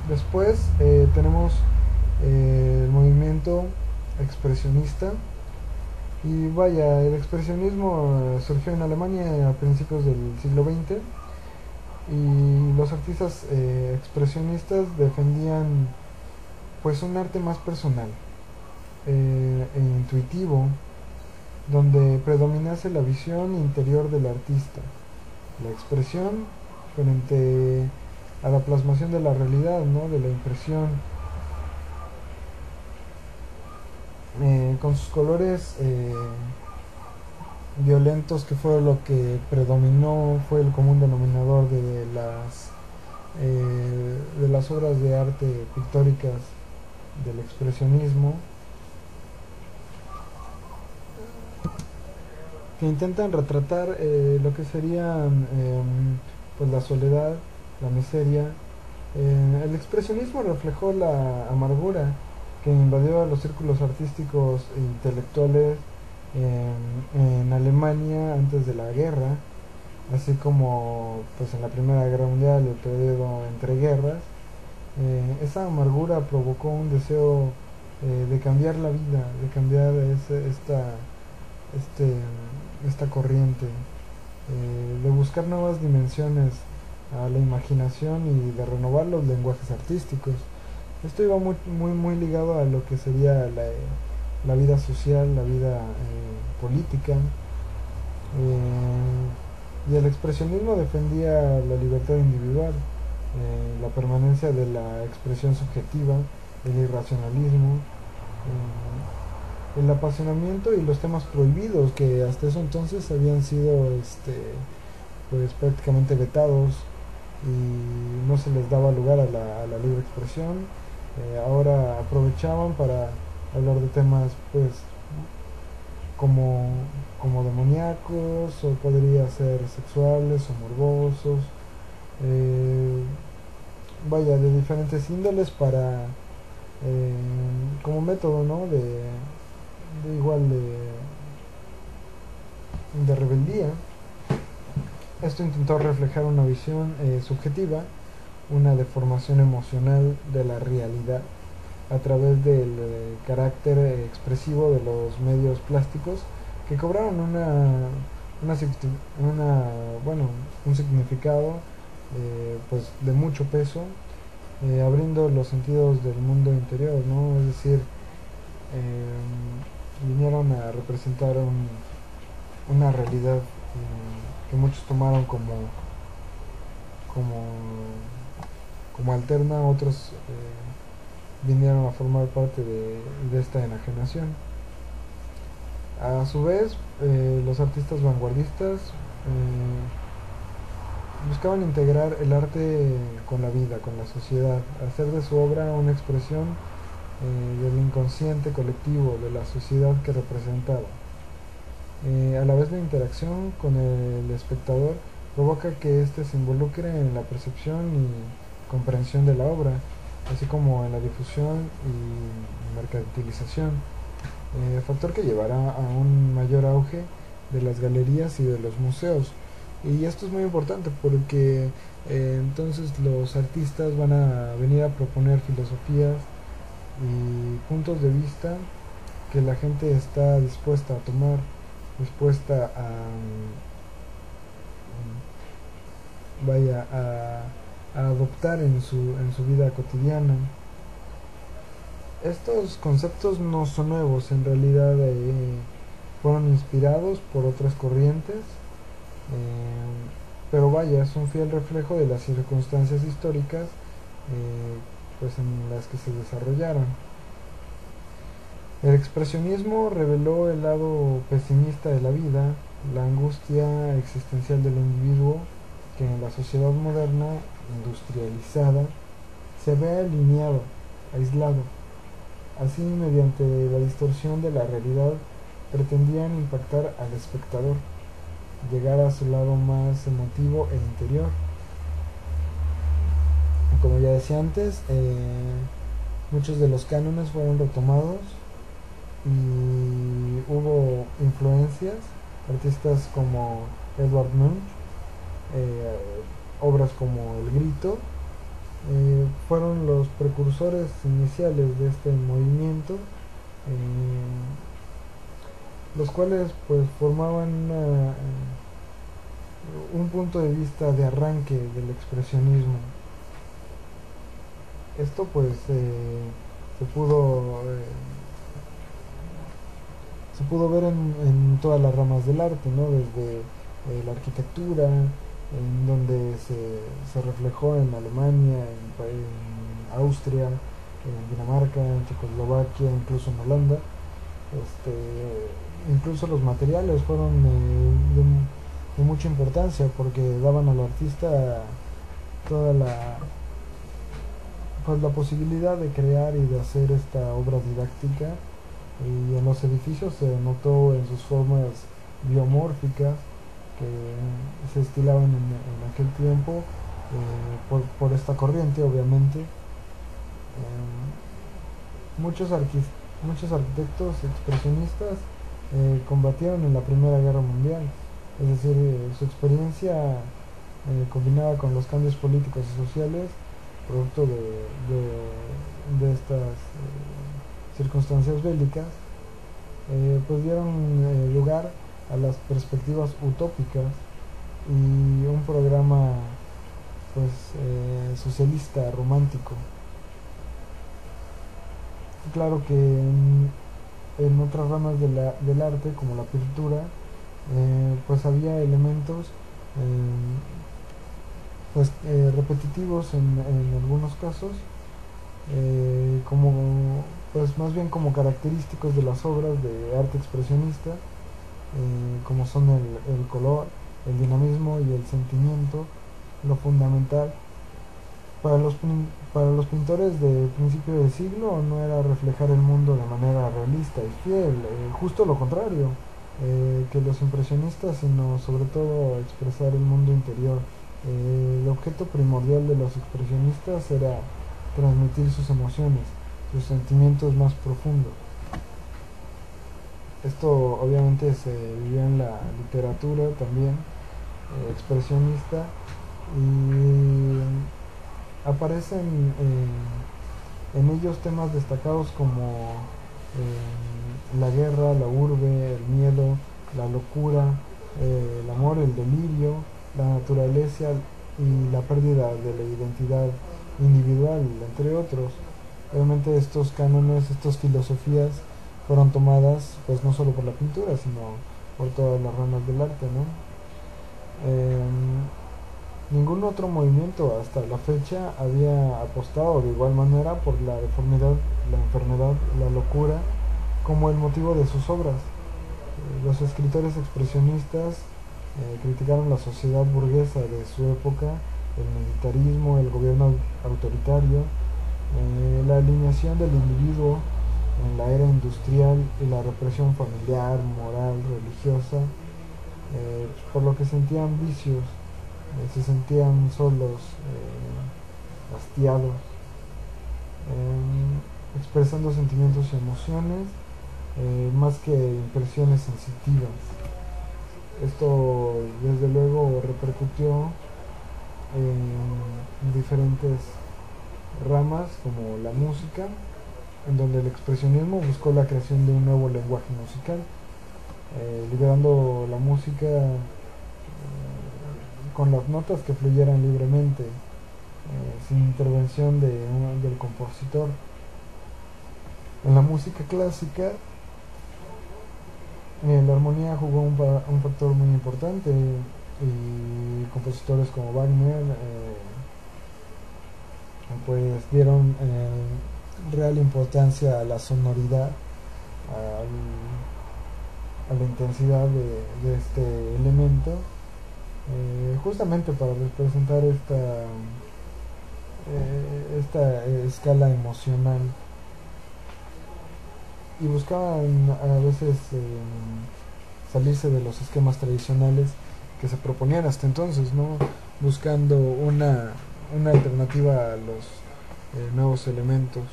Después tenemos el movimiento expresionista. Y vaya, el expresionismo surgió en Alemania a principios del siglo XX y los artistas expresionistas defendían pues un arte más personal e intuitivo, donde predominase la visión interior del artista, la expresión frente a la plasmación de la realidad, ¿no? De la impresión, con sus colores violentos, que fue lo que predominó, fue el común denominador de las obras de arte pictóricas del expresionismo, que intentan retratar lo que serían pues la soledad, la miseria. El expresionismo reflejó la amargura que invadió a los círculos artísticos e intelectuales en Alemania antes de la guerra, así como pues en la Primera Guerra Mundial, el periodo entre guerras. Esa amargura provocó un deseo de cambiar la vida, de cambiar este, esta corriente, de buscar nuevas dimensiones a la imaginación y de renovar los lenguajes artísticos. Esto iba muy ligado a lo que sería la vida social, la vida política. Y el expresionismo defendía la libertad individual, la permanencia de la expresión subjetiva, el irracionalismo, el apasionamiento y los temas prohibidos que hasta eso entonces habían sido pues prácticamente vetados y no se les daba lugar a la libre expresión. Ahora aprovechaban para hablar de temas pues como, como demoníacos, o podría ser sexuales o morbosos, eh, vaya, de diferentes índoles para como método, ¿no? De igual de rebeldía. Esto intentó reflejar una visión subjetiva, una deformación emocional de la realidad a través del carácter expresivo de los medios plásticos, que cobraron una bueno, un significado pues de mucho peso, abriendo los sentidos del mundo interior, ¿no? Es decir, vinieron a representar una realidad que muchos tomaron como, como alterna, otros vinieron a formar parte de esta enajenación. A su vez, los artistas vanguardistas buscaban integrar el arte con la vida, con la sociedad, hacer de su obra una expresión del inconsciente colectivo de la sociedad que representaba. A la vez, la interacción con el espectador provoca que éste se involucre en la percepción y comprensión de la obra, así como en la difusión y mercantilización, factor que llevará a un mayor auge de las galerías y de los museos. Y esto es muy importante porque entonces los artistas van a venir a proponer filosofías y puntos de vista que la gente está dispuesta a tomar, dispuesta vaya a adoptar en su vida cotidiana. Estos conceptos no son nuevos, en realidad fueron inspirados por otras corrientes, pero vaya, es un fiel reflejo de las circunstancias históricas pues en las que se desarrollaron. El expresionismo reveló el lado pesimista de la vida, la angustia existencial del individuo que en la sociedad moderna, industrializada, se ve alineado, aislado. Así, mediante la distorsión de la realidad, pretendían impactar al espectador, llegar a su lado más emotivo e interior. Como ya decía antes, muchos de los cánones fueron retomados y hubo influencias, artistas como Edvard Munch, obras como El Grito, fueron los precursores iniciales de este movimiento, los cuales pues formaban un punto de vista de arranque del expresionismo. Esto pues se pudo eh, se pudo ver en todas las ramas del arte, ¿no? Desde la arquitectura, en donde se reflejó en Alemania, en Austria, en Dinamarca, en Checoslovaquia, incluso en Holanda. Incluso los materiales fueron de mucha importancia porque daban al artista toda la posibilidad de crear y de hacer esta obra didáctica, y en los edificios se notó en sus formas biomórficas que se estilaban en aquel tiempo, por esta corriente obviamente. Muchos arquitectos expresionistas combatieron en la Primera Guerra Mundial, es decir, su experiencia combinada con los cambios políticos y sociales producto de estas circunstancias bélicas, pues dieron lugar a las perspectivas utópicas y un programa pues socialista romántico. Claro que en otras ramas del arte, como la pintura, pues había elementos repetitivos en algunos casos, como pues más bien como característicos de las obras de arte expresionista, como son el color, el dinamismo y el sentimiento. Lo fundamental para los pintores de principio de siglo no era reflejar el mundo de manera realista y fiel, justo lo contrario que los impresionistas, sino sobre todo expresar el mundo interior. El objeto primordial de los expresionistas era transmitir sus emociones, sus sentimientos más profundos. Esto obviamente se vivió en la literatura también, expresionista, y aparecen en ellos temas destacados como la guerra, la urbe, el miedo, la locura, el amor, el delirio, la naturaleza y la pérdida de la identidad individual, entre otros. Obviamente estos cánones, estas filosofías fueron tomadas pues no solo por la pintura, sino por todas las ramas del arte, ¿no? Ningún otro movimiento hasta la fecha había apostado de igual manera por la deformidad, la enfermedad, la locura como el motivo de sus obras. Los escritores expresionistas criticaron la sociedad burguesa de su época, el militarismo, el gobierno autoritario, la alineación del individuo en la era industrial y la represión familiar, moral, religiosa, por lo que sentían vicios, se sentían solos, hastiados, expresando sentimientos y emociones más que impresiones sensitivas. Esto desde luego repercutió en diferentes ramas como la música, en donde el expresionismo buscó la creación de un nuevo lenguaje musical, liberando la música con las notas que fluyeran libremente, sin intervención del compositor. En la música clásica, la armonía jugó un factor muy importante, y compositores como Wagner pues dieron real importancia a la sonoridad, a la intensidad de este elemento, justamente para representar esta escala emocional, y buscaban a veces salirse de los esquemas tradicionales que se proponían hasta entonces, ¿no? Buscando una alternativa a los nuevos elementos.